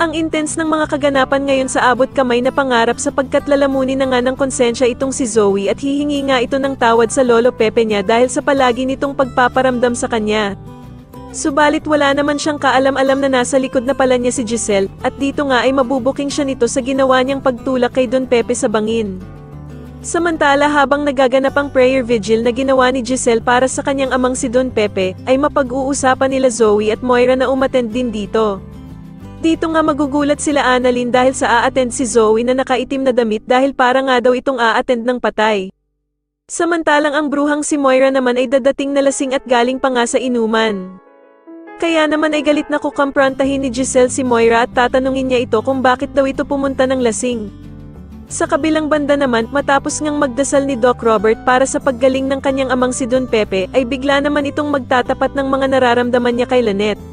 Ang intense ng mga kaganapan ngayon sa abot kamay na pangarap sapagkat lalamunin na nga ng konsensya itong si Zoe at hihingi nga ito ng tawad sa lolo Pepe niya dahil sa palagi nitong pagpaparamdam sa kanya. Subalit wala naman siyang kaalam-alam na nasa likod na pala niya si Giselle, at dito nga ay mabubuking siya nito sa ginawa niyang pagtulak kay Don Pepe sa bangin. Samantala habang nagaganap ang prayer vigil na ginawa ni Giselle para sa kanyang amang si Don Pepe, ay mapag-uusapan nila Zoe at Moira na umattend din dito. Dito nga magugulat sila Annalyn dahil sa a-attend si Zoe na nakaitim na damit dahil para nga daw itong a-attend ng patay. Samantalang ang bruhang si Moira naman ay dadating na lasing at galing pa nga sa inuman. Kaya naman ay galit na kukumprontahin ni Giselle si Moira at tatanungin niya ito kung bakit daw ito pumunta ng lasing. Sa kabilang banda naman, matapos ngang magdasal ni Doc Robert para sa paggaling ng kanyang amang si Don Pepe, ay bigla naman itong magtatapat ng mga nararamdaman niya kay Lynette.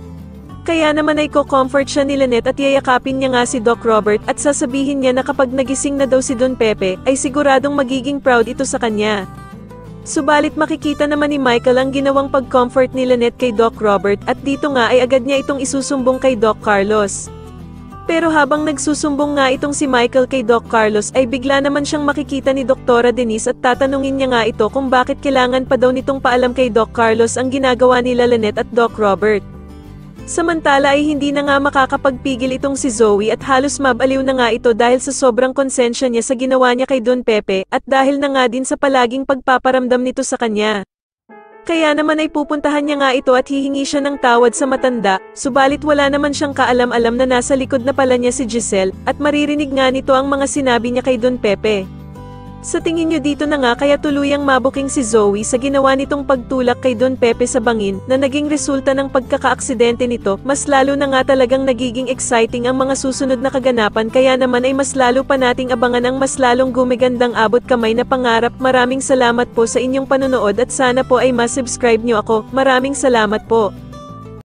Kaya naman ay ko-comfort siya ni Lynette at yayakapin niya nga si Doc Robert at sasabihin niya na kapag nagising na daw si Don Pepe, ay siguradong magiging proud ito sa kanya. Subalit makikita naman ni Michael ang ginawang pag-comfort ni Lynette kay Doc Robert at dito nga ay agad niya itong isusumbong kay Doc Carlos. Pero habang nagsusumbong nga itong si Michael kay Doc Carlos ay bigla naman siyang makikita ni Doktora Denise at tatanungin niya nga ito kung bakit kailangan pa daw nitong paalam kay Doc Carlos ang ginagawa nila Lynette at Doc Robert. Samantala ay hindi na nga makakapagpigil itong si Zoe at halos mabaliw na nga ito dahil sa sobrang konsensya niya sa ginawa niya kay Don Pepe at dahil na nga din sa palaging pagpaparamdam nito sa kanya. Kaya naman ay pupuntahan niya nga ito at hihingi siya ng tawad sa matanda, subalit wala naman siyang kaalam-alam na nasa likod na pala niya si Giselle at maririnig nga nito ang mga sinabi niya kay Don Pepe. Sa tingin niyo dito na nga kaya tuluyang mabuking si Zoe sa ginawa nitong pagtulak kay Don Pepe sa bangin na naging resulta ng pagkakaaksidente nito, mas lalo na nga talagang nagiging exciting ang mga susunod na kaganapan kaya naman ay mas lalo pa nating abangan ang mas lalong gumigandang abot kamay na pangarap. Maraming salamat po sa inyong panonood at sana po ay ma-subscribe niyo ako. Maraming salamat po.